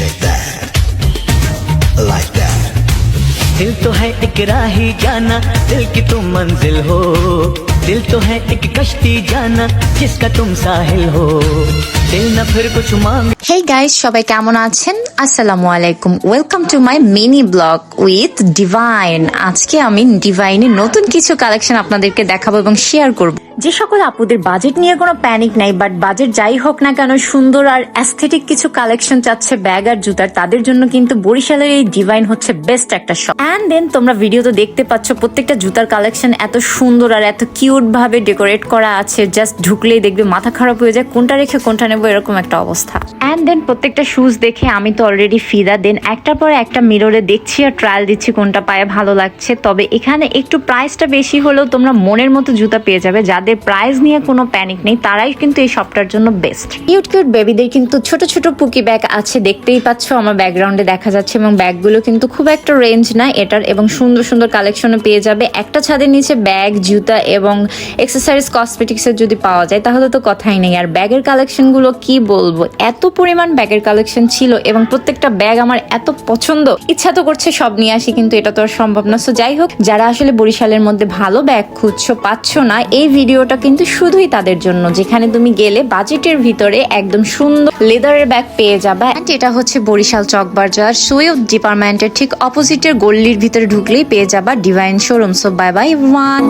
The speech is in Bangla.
shake that, like that. दिल तो है एक राही जाना, दिल की तुम मंजिल हो। दिल तो है एक कश्ती जाना, जिसका तुम साहिल हो। दिल न फिर कुछ मांग। Hey guys, সবাই কেমন আছেন? আসসালামু আলাইকুম। Welcome to my mini blog with divine. আজকে আমি ডিভাইনের নতুন কিছু কালেকশন আপনাদেরকে দেখাবো এবং শেয়ার করব। যে সকল আপুদের বাজেট নিয়ে কোনো প্যানিক নাই, বাট বাজেট যাই হোক না কেন সুন্দর আর অ্যাস্থেটিক কিছু কালেকশন চাচ্ছে ব্যাগ আর জুতার, তাদের জন্য কিন্তু বরিশালের এই ডিভাইন হচ্ছে বেস্ট একটা শপ। অ্যান্ড দেন তোমরা ভিডিওতে দেখতে পাচ্ছ প্রত্যেকটা জুতার কালেকশন এত সুন্দর আর এত কিউট ভাবে ডেকোরেট করা আছে, জাস্ট ঢুকলেই দেখবে মাথা খারাপ হয়ে যায় কোনটা রেখে কোনটা নেবো এরকম একটা অবস্থা। অ্যান্ড দেন প্রত্যেকটা শুজ দেখে আমি তো অলরেডি ফিদা। দেন একটার পর একটা মিররে দেখছি আর ট্রায়াল দিচ্ছি কোনটা পায়ে ভালো লাগছে। তবে এখানে একটু প্রাইসটা বেশি হলেও তোমরা মনের মতো জুতা পেয়ে যাবে। যাদের প্রাইস নিয়ে কোনো প্যানিক নেই তারাই কিন্তু এই শপটার জন্য বেস্ট। কিউট কিউট বেবিদের কিন্তু ছোট ছোট পুকি ব্যাগ আছে, দেখতেই পাচ্ছ আমার ব্যাকগ্রাউন্ডে দেখা যাচ্ছে, এবং ব্যাগগুলো কিন্তু খুব একটা রেঞ্জ না এটার, এবং সুন্দর সুন্দর কালেকশনে পেয়ে যাবে। একটা ছাদের নিচে ব্যাগ, জুতা এবং এক্সেসরিজ কসমেটিক্সের যদি পাওয়া যায় তাহলে তো কথাই নেই। আর ব্যাগের কালেকশনগুলো কি বলবো, এত পরিমাণ ব্যাগের কালেকশন ছিল এবং প্রত্যেকটা ব্যাগ আমার এত পছন্দ, ইচ্ছা তো করছে সব নিয়ে আসি, কিন্তু এটা তো আর সম্ভব না। সো যাই হোক, যারা আসলে বরিশালের মধ্যে ভালো ব্যাগ খুঁজছো, পাচ্ছ না, এই ভিডিওটা কিন্তু শুধুই তাদের জন্য, যেখানে তুমি গেলে বাজেটের ভিতরে একদম সুন্দর লেদারের ব্যাগ পেয়ে যাবে। এটা হচ্ছে বরিশাল চকবাজার সুইফট ডিপার্টমেন্টের ঠিক অপোজিটের গল্লির ভিতরে ঢুকলেই পেয়ে যাবা divine showroom. So bye bye everyone.